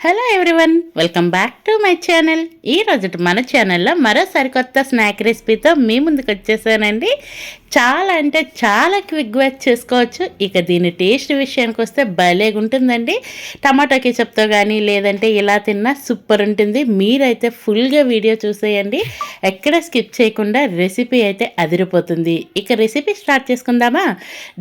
Hello everyone, welcome back to my channel. ఈ రోజు మన ఛానల్లో మరో సరికొత్త స్నాక్ రెసిపీతో మీ ముందుకు వచ్చేసానండి. చాలా అంటే చాలా క్విక్గా చేసుకోవచ్చు. ఇక దీని టేస్ట్ విషయానికి వస్తే భలేగా ఉంటుందండి. టమాటో కెచప్తో కానీ లేదంటే ఇలా తిన్నా సూపర్ ఉంటుంది. మీరైతే ఫుల్గా వీడియో చూసేయండి, ఎక్కడ స్కిప్ చేయకుండా. రెసిపీ అయితే అదిరిపోతుంది. ఇక రెసిపీ స్టార్ట్ చేసుకుందామా?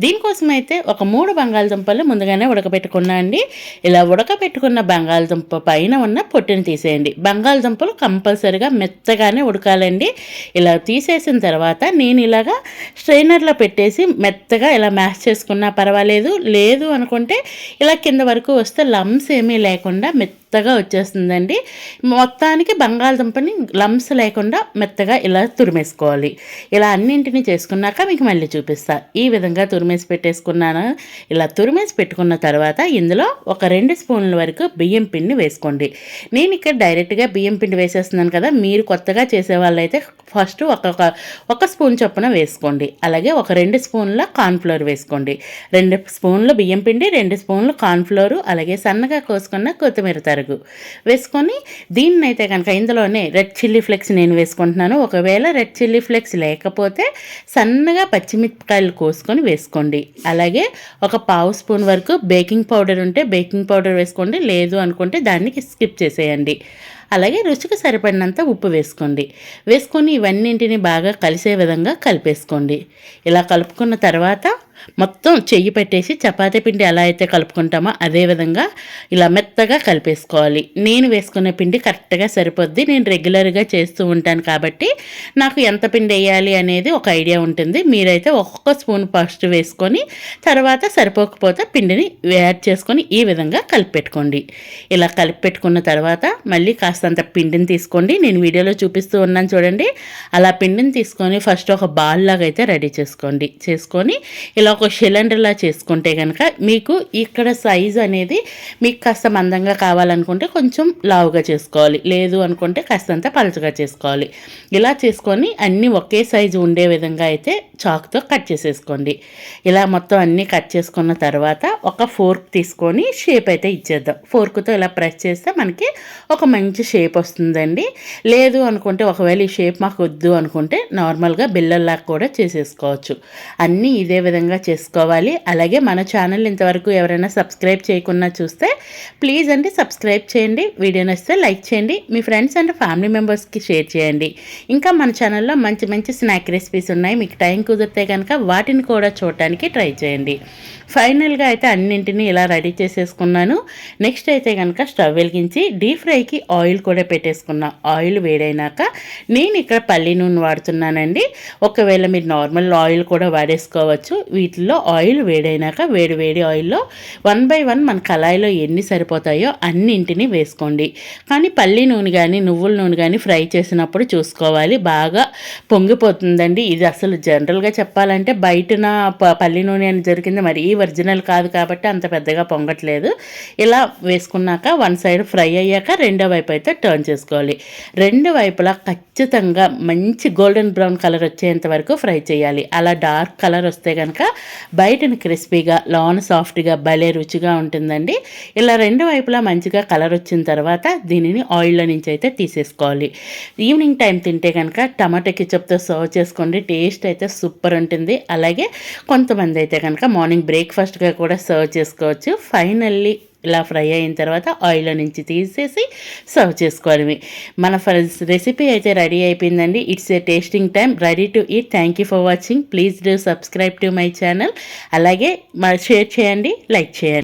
దీనికోసం అయితే ఒక 3 బంగాళదుంపలు ముందుగానే ఉడకబెట్టుకున్నా అండి. ఇలా ఉడకబెట్టుకున్న బంగాళదుంప పైన ఉన్న పొట్టుని తీసేయండి. బంగాళదుంపలు కంపల్సరిగా మెత్తగానే ఉడకాలండి. ఇలా తీసేసిన తర్వాత నేను ఇలాగా స్ట్రైనర్లో పెట్టేసి మెత్తగా ఇలా మ్యాష్ చేసుకున్నా పర్వాలేదు. లేదు అనుకుంటే ఇలా కింద వరకు వస్తే లమ్స్ ఏమీ లేకుండా మెత్తగా వచ్చేస్తుందండి. మొత్తానికి బంగాళదుంపని లమ్స్ లేకుండా మెత్తగా ఇలా తురిమేసుకోవాలి. ఇలా అన్నింటినీ చేసుకున్నాక మీకు మళ్ళీ చూపిస్తా. ఈ విధంగా తురిమేసి పెట్టేసుకున్నాను. ఇలా తురిమేసి పెట్టుకున్న తర్వాత ఇందులో ఒక 2 స్పూన్ల వరకు బియ్యం పిండి వేసుకోండి. నేను ఇక్కడ డైరెక్ట్గా బియ్యం పిండి వేసేస్తున్నాను కదా, మీరు కొత్తగా చేసేవాళ్ళైతే ఫస్ట్ ఒక స్పూన్ చొప్పున వేసుకోండి. అలాగే ఒక 2 స్పూన్ల కార్న్ఫ్లోర్ వేసుకోండి. 2 స్పూన్ల బియ్యం పిండి, 2 స్పూన్లు కార్న్ఫ్లోరు, అలాగే సన్నగా కోసుకున్న కొత్తిమీర తరుగు వేసుకొని దీన్నైతే కనుక ఇందులోనే రెడ్ చిల్లీ ఫ్లేక్స్ నేను వేసుకుంటున్నాను. ఒకవేళ రెడ్ చిల్లీ ఫ్లేక్స్ లేకపోతే సన్నగా పచ్చిమిరపకాయలు కోసుకొని వేసుకోండి. అలాగే ఒక పావు స్పూన్ వరకు బేకింగ్ పౌడర్ ఉంటే బేకింగ్ పౌడర్ వేసుకోండి, లేదు అనుకుంటే దాన్ని స్కిప్ చేసేయండి. అలాగే రుచికి సరిపడినంత ఉప్పు వేసుకొని ఇవన్నింటిని బాగా కలిసే విధంగా కలిపేసుకోండి. ఇలా కలుపుకున్న తర్వాత మొత్తం చెయ్యి పెట్టేసి చపాతీ పిండి ఎలా అయితే కలుపుకుంటామో అదే విధంగా ఇలా మెత్తగా కలిపేసుకోవాలి. నేను వేసుకునే పిండి కరెక్ట్గా సరిపోద్ది. నేను రెగ్యులర్గా చేస్తూ ఉంటాను కాబట్టి నాకు ఎంత పిండి వేయాలి అనేది ఒక ఐడియా ఉంటుంది. మీరైతే ఒక్కొక్క స్పూన్ ఫస్ట్ వేసుకొని తర్వాత సరిపోకపోతే పిండిని యాడ్ చేసుకొని ఈ విధంగా కలిపెట్టుకోండి. ఇలా కలిపెట్టుకున్న తర్వాత మళ్ళీ కాస్తంత పిండిని తీసుకోండి. నేను వీడియోలో చూపిస్తూ ఉన్నాను చూడండి. అలా పిండిని తీసుకొని ఫస్ట్ ఒక బాల్ లాగా అయితే రెడీ చేసుకొని ఇలా ఒక సిలిండర్లా చేసుకుంటే కనుక మీకు ఇక్కడ సైజు అనేది మీకు కాస్త మందంగా కావాలనుకుంటే కొంచెం లావుగా చేసుకోవాలి, లేదు అనుకుంటే కాస్తంత పలచగా చేసుకోవాలి. ఇలా చేసుకొని అన్నీ ఒకే సైజు ఉండే విధంగా అయితే చాకుతో కట్ చేసేసుకోండి. ఇలా మొత్తం అన్నీ కట్ చేసుకున్న తర్వాత ఒక ఫోర్క్ తీసుకొని షేప్ అయితే ఇచ్చేద్దాం. ఫోర్క్తో ఇలా ప్రెస్ చేస్తే మనకి ఒక మంచి షేప్ వస్తుందండి. లేదు అనుకుంటే ఒకవేళ ఈ షేప్ మాకు వద్దు అనుకుంటే నార్మల్గా బిల్లల్లాగా కూడా చేసేసుకోవచ్చు. అన్నీ ఇదే విధంగా చేసుకోవాలి. అలాగే మన ఛానల్ ఇంతవరకు ఎవరైనా సబ్స్క్రైబ్ చేయకుండా చూస్తే ప్లీజ్ అండి సబ్స్క్రైబ్ చేయండి. వీడియో నచ్చితే లైక్ చేయండి. మీ ఫ్రెండ్స్ అండ్ ఫ్యామిలీ మెంబర్స్కి షేర్ చేయండి. ఇంకా మన ఛానల్లో మంచి మంచి స్నాక్ రెసిపీస్ ఉన్నాయి. మీకు టైం కుదిరితే కనుక వాటిని కూడా చూడటానికి ట్రై చేయండి. ఫైనల్గా అయితే అన్నింటినీ ఇలా రెడీ చేసేసుకున్నాను. నెక్స్ట్ అయితే కనుక స్టవ్ వెలిగించి డీప్ ఫ్రైకి ఆయిల్ కూడా పెట్టేసుకున్నా. ఆయిల్ వేడైనాక నేను ఇక్కడ పల్లి నూనె వాడుతున్నానండి. ఒకవేళ మీరు నార్మల్ ఆయిల్ కూడా వాడేసుకోవచ్చు. వీటిల్లో ఆయిల్ వేడైనాక వేడి ఆయిల్లో 1 by 1 మన కళాయిలో ఎన్ని సరిపోతాయో అన్నింటినీ వేసుకోండి. కానీ పల్లి నూనె కానీ నువ్వుల నూనె కానీ ఫ్రై చేసినప్పుడు చూసుకోవాలి, బాగా పొంగిపోతుందండి. ఇది అసలు జనరల్గా చెప్పాలంటే బయటన పల్లి నూనె అని జరిగింది, మరి ఒరిజినల్ కాదు కాబట్టి అంత పెద్దగా పొంగట్లేదు. ఇలా వేసుకున్నాక 1 సైడ్ ఫ్రై అయ్యాక రెండో వైపు అయితే టర్న్ చేసుకోవాలి. 2 వైపులా ఖచ్చితంగా మంచి గోల్డెన్ బ్రౌన్ కలర్ వచ్చేంత వరకు ఫ్రై చేయాలి. అలా డార్క్ కలర్ వస్తే కనుక బయటను క్రిస్పీగా లోన సాఫ్ట్గా భలే రుచిగా ఉంటుందండి. ఇలా 2 వైపులా మంచిగా కలర్ వచ్చిన తర్వాత దీనిని ఆయిల్లో నుంచి అయితే తీసేసుకోవాలి. ఈవినింగ్ టైం తింటే కనుక టమాటో కెచప్తో సర్వ్ చేసుకోండి. టేస్ట్ అయితే సూపర్ ఉంటుంది. అలాగే కొంతమంది అయితే కనుక మార్నింగ్ బ్రేక్ఫాస్ట్గా కూడా సర్వ్ చేసుకోవచ్చు. ఫైనల్లీ ఇలా ఫ్రై అయిన తర్వాత ఆయిల్లో నుంచి తీసేసి సర్వ్ చేసుకోవాలి. మన రెసిపీ అయితే రెడీ అయిపోయిందండి. It's a tasting time, ready to eat. Thank you for watching. Please do subscribe to my channel. అలాగే షేర్ చేయండి, లైక్ చేయండి.